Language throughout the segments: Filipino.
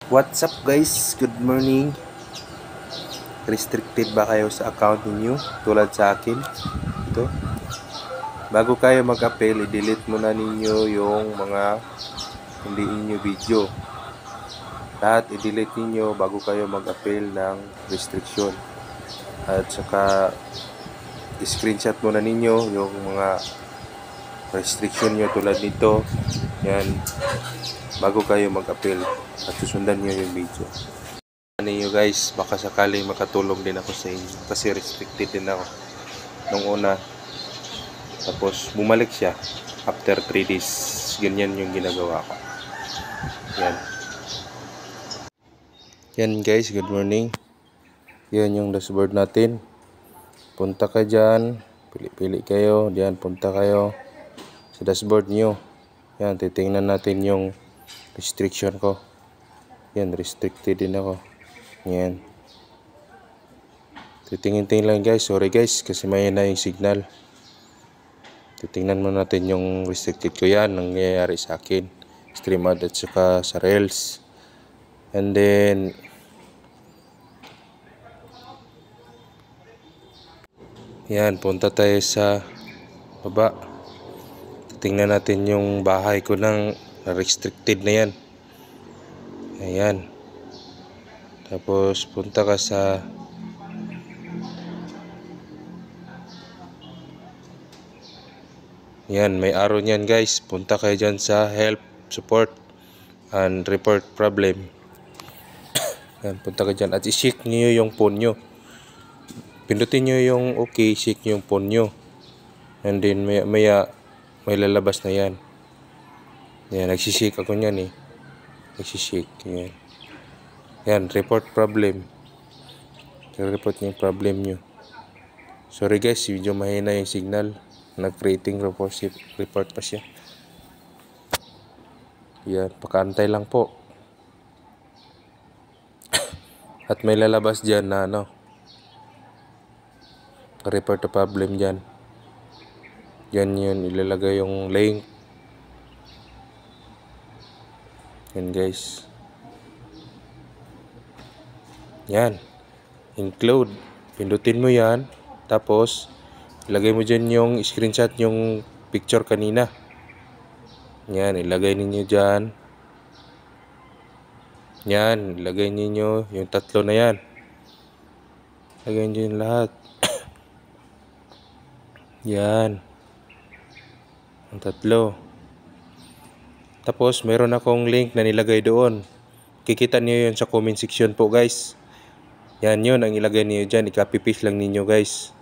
What's up guys? Good morning. Restricted ba kayo sa account ninyo tulad sa akin? Ito. Bago kayo mag-appel, i-delete muna ninyo yung mga hindi inyo video. Lahat i-delete ninyo bago kayo mag-appel ng restriction. At saka i-screenshot muna ninyo yung mga restriction nyo tulad nito. Yan. Bago kayo mag-appel at susundan nyo yung video. Ninyo guys, baka sakaling makatulong din ako sa inyo kasi restricted din ako nung una, tapos bumalik siya after 3 days. Ganyan yung ginagawa ko. Yan guys, good morning. Yan yung dashboard natin. Punta ka dyan, pili kayo diyan, punta kayo sa dashboard nyo. Yan, titingnan natin yung restriction ko. Yan, restricted din ako. Yan. Titingin-tingin lang guys. Sorry guys kasi may na yung signal. Titingnan mo natin yung restricted ko. Yan, nangyayari sa akin. Stream ad at saka sa Reels. And then yan, punta tayo sa baba. Titingnan natin yung bahay ko ng restricted na yan. Ayan. Tapos punta ka sa yan, may arrow niyan guys. Punta kayo dyan sa help, support, and report problem. Yan, punta ka dyan at i-check nyo yung phone nyo. Pindutin nyo yung okay, check nyo yung phone nyo. And then maya may lalabas na yan. Yan, nagsishake ako nyan eh. Nagsishake. Yan. Yan, report problem. I-report nyo yung problem nyo. Sorry guys, medyo mahina yung signal. Nag-rating report pa siya. Yan, pakaantay lang po. At may lalabas dyan na report the problem dyan. Yan yun, ilalagay yung link. Yan guys. Yan. Include. Pindutin mo yan. Tapos, ilagay mo dyan yung screenshot yung picture kanina. Yan, ilagay ninyo dyan. Yan, ilagay ninyo yung tatlo na yan. Ilagay nyo yung lahat. Yan. Ang tatlo. Tapos, meron akong link na nilagay doon. Kikita niyo yun sa comment section po guys. Yan yun, ang ilagay niyo dyan. I-copy paste lang ninyo guys.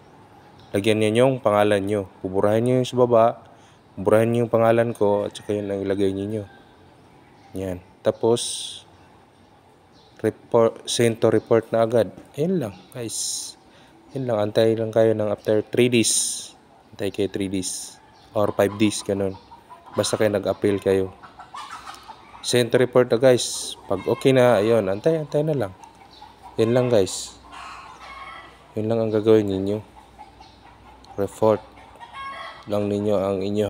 Lagyan niyo yung pangalan nyo. Buburahin nyo yung sa baba. Buburahin nyo yung pangalan ko. At saka yun ang ilagay niyo. Yan. Tapos, send to report na agad. Yan lang guys. Yan lang. Antay lang kayo ng after 3 days. Antay kayo 3 days. Or 5 days. Ganun. Basta kayo nag-appeal kayo. Send to report na guys. Pag okay na, ayun, antay na lang. Yan lang guys. Yan lang ang gagawin ninyo. Report lang ninyo ang inyo.